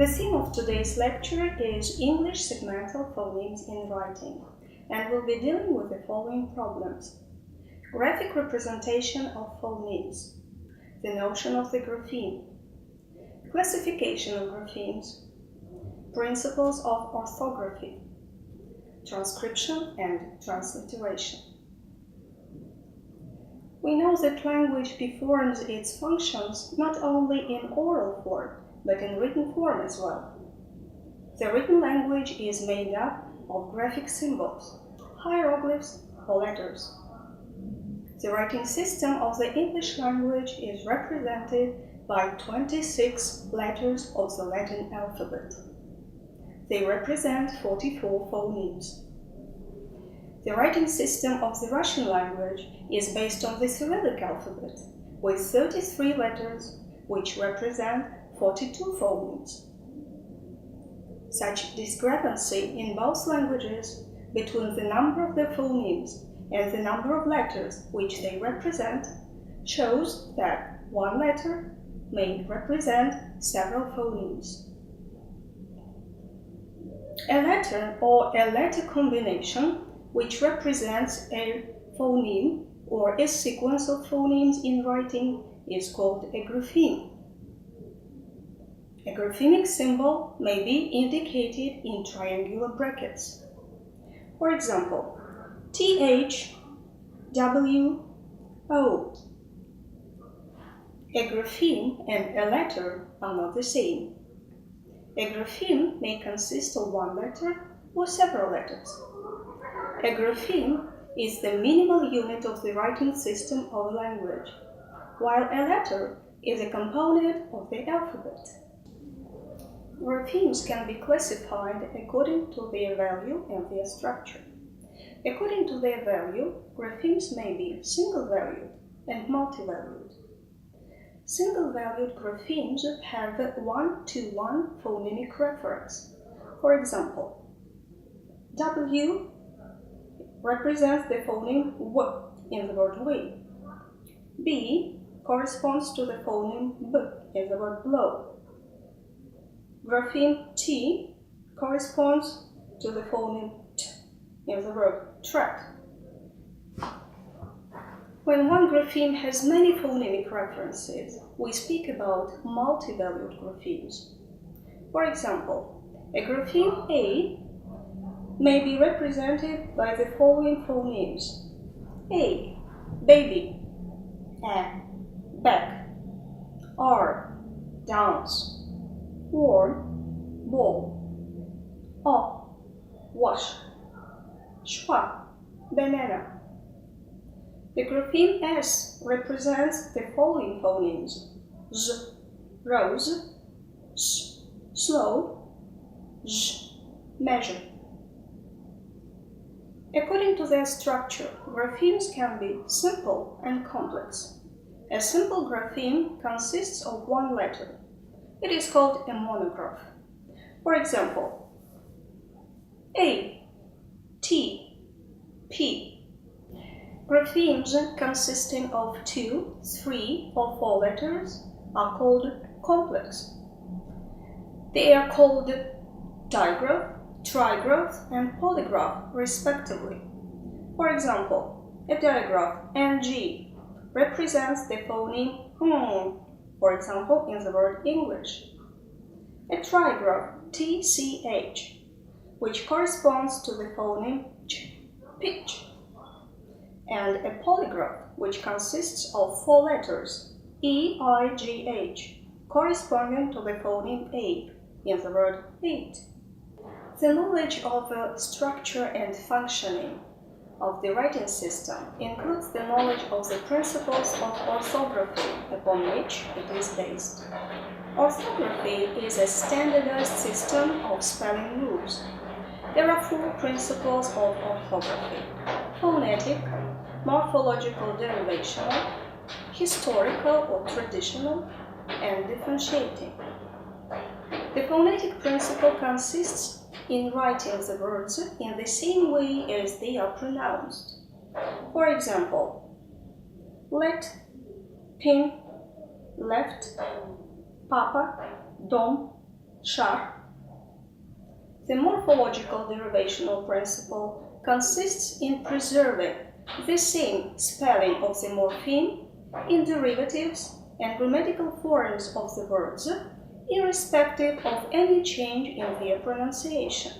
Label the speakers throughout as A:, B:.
A: The theme of today's lecture is English segmental phonemes in writing, and we'll be dealing with the following problems. Graphic representation of phonemes, the notion of the grapheme, classification of graphemes, principles of orthography, transcription and transliteration. We know that language performs its functions not only in oral form, but in written form as well. The written language is made up of graphic symbols, hieroglyphs, or letters. The writing system of the English language is represented by 26 letters of the Latin alphabet. They represent 44 phonemes. The writing system of the Russian language is based on the Cyrillic alphabet, with 33 letters, which represent 42 phonemes. Such discrepancy in both languages between the number of the phonemes and the number of letters which they represent shows that one letter may represent several phonemes. A letter or a letter combination which represents a phoneme or a sequence of phonemes in writing is called a grapheme. A graphemic symbol may be indicated in triangular brackets. For example, TH, W, O. A grapheme and a letter are not the same. A grapheme may consist of one letter or several letters. A grapheme is the minimal unit of the writing system of a language, while a letter is a component of the alphabet. Graphemes can be classified according to their value and their structure. According to their value, graphemes may be single-valued and multi-valued. Single-valued graphemes have a one-to-one phonemic reference. For example, W represents the phoneme W in the word we. B corresponds to the phoneme B in the word blow. Grapheme T corresponds to the phoneme T in the word tread. When one grapheme has many phonemic references, we speak about multi-valued graphemes. For example, a grapheme A may be represented by the following phonemes: A, baby; A, back; R, dance; warm, ball; O, wash; schwa, banana. The grapheme S represents the following phonemes: Z, rose; S, slow; Z, measure. According to their structure, graphemes can be simple and complex. A simple grapheme consists of one letter. It is called a monograph. For example, A, T, P. Graphemes consisting of 2, 3, or 4 letters are called complex. They are called digraph, trigraph, and polygraph, respectively. For example, a digraph NG represents the phoneme for example, in the word English. A trigraph TCH, which corresponds to the phoneme ch, pitch. And a polygraph, which consists of 4 letters EIGH, corresponding to the phoneme A in the word eight. The knowledge of the structure and functioning of the writing system includes the knowledge of the principles of orthography upon which it is based. Orthography is a standardized system of spelling rules. There are 4 principles of orthography: phonetic, morphological derivational, historical or traditional, and differentiating. The phonetic principle consists in writing the words in the same way as they are pronounced. For example, let, pin, left, papa, dom, Shar. The morphological derivational principle consists in preserving the same spelling of the morpheme in derivatives and grammatical forms of the words, irrespective of any change in their pronunciation.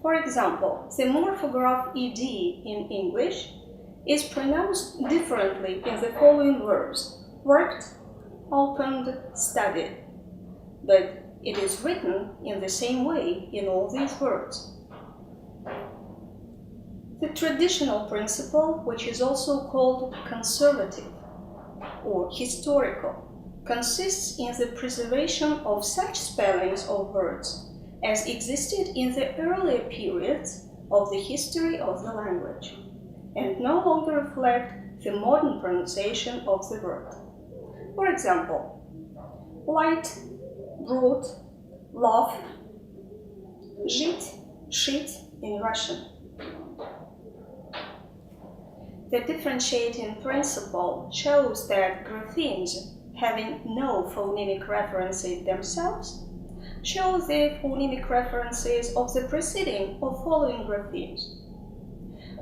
A: For example, the morphograph ed in English is pronounced differently in the following verbs: worked, opened, studied, but it is written in the same way in all these words. The traditional principle, which is also called conservative or historical, consists in the preservation of such spellings of words as existed in the earlier periods of the history of the language, and no longer reflect the modern pronunciation of the word. For example, light, broad, love, жить, шить in Russian. The differentiating principle shows that graphemes having no phonemic references themselves show the phonemic references of the preceding or following graphemes.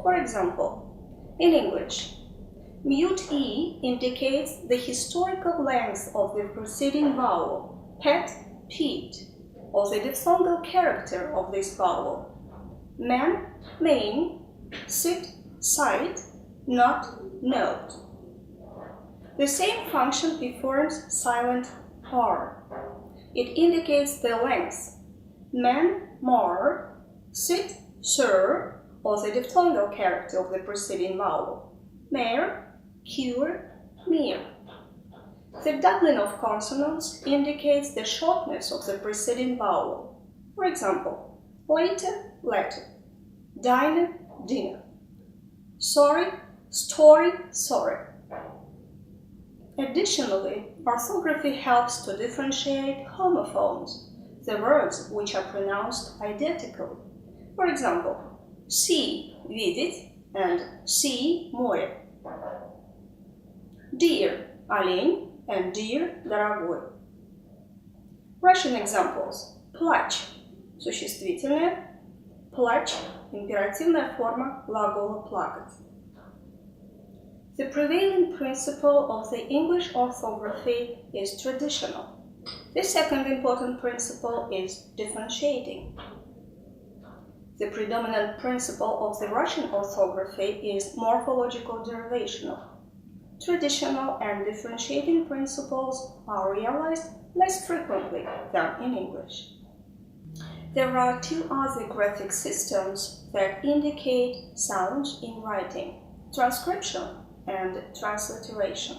A: For example, in English, mute E indicates the historical length of the preceding vowel, pet, peat, or the diphthongal character of this vowel. Man, main, sit, sight, not, note. The same function performs silent R. It indicates the length, man, mar, sit, sir, or the diphthongal character of the preceding vowel, mare, cure, mere. The doubling of consonants indicates the shortness of the preceding vowel. For example, later, letter, dinner, dinner, sorry, story, sorry. Additionally, orthography helps to differentiate homophones, the words which are pronounced identically. For example, see, видеть, and see, море. Dear, олень, and dear, дорогой. Russian examples. Плач, существительное, плач, императивная форма глагола плакать. The prevailing principle of the English orthography is traditional. The second important principle is differentiating. The predominant principle of the Russian orthography is morphological derivational. Traditional and differentiating principles are realized less frequently than in English. There are two other graphic systems that indicate sounds in writing: transcription and transliteration.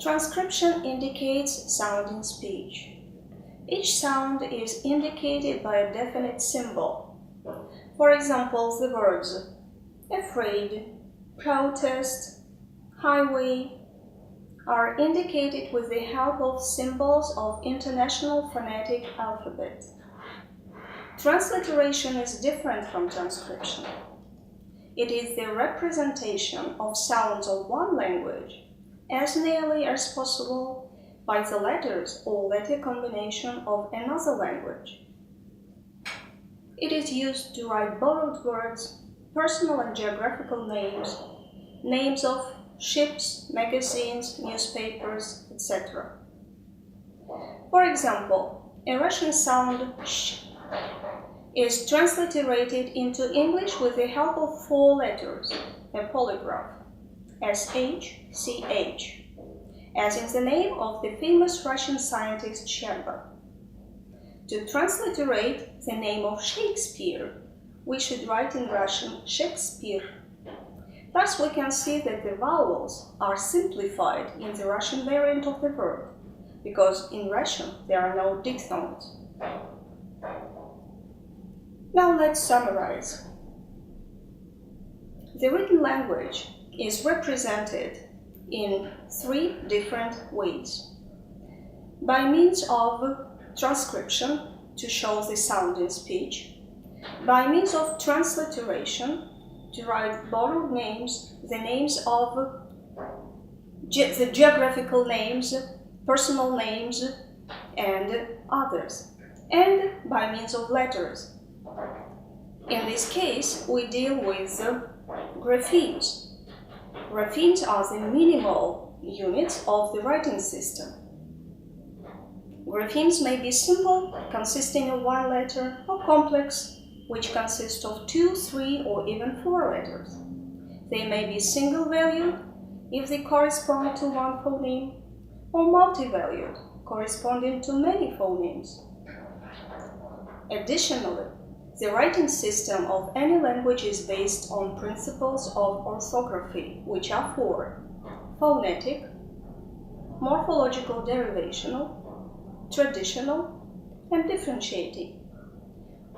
A: Transcription indicates sound in speech. Each sound is indicated by a definite symbol. For example, the words afraid, protest, highway are indicated with the help of symbols of International Phonetic Alphabet. Transliteration is different from transcription. It is the representation of sounds of one language as nearly as possible by the letters or letter combination of another language. It is used to write borrowed words, personal and geographical names, names of ships, magazines, newspapers, etc. For example, a Russian sound sh is transliterated into English with the help of four letters, a polygraph, SH-CH, as in the name of the famous Russian scientist Zhenkova. To transliterate the name of Shakespeare, we should write in Russian Shakespeare. Thus we can see that the vowels are simplified in the Russian variant of the word, because in Russian there are no diphthongs. Now let's summarize. The written language is represented in three different ways. By means of transcription, to show the sound in speech. By means of transliteration, to write borrowed names, the names of the geographical names, personal names, and others, and by means of letters. In this case, we deal with graphemes. Graphemes are the minimal units of the writing system. Graphemes may be simple, consisting of one letter, or complex, which consists of 2, 3, or even 4 letters. They may be single-valued, if they correspond to one phoneme, or multi-valued, corresponding to many phonemes. Additionally, the writing system of any language is based on principles of orthography, which are 4: phonetic, morphological derivational, traditional, and differentiating.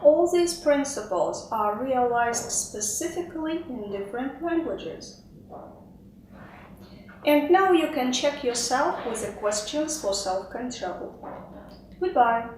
A: All these principles are realized specifically in different languages. And now you can check yourself with the questions for self-control. Goodbye.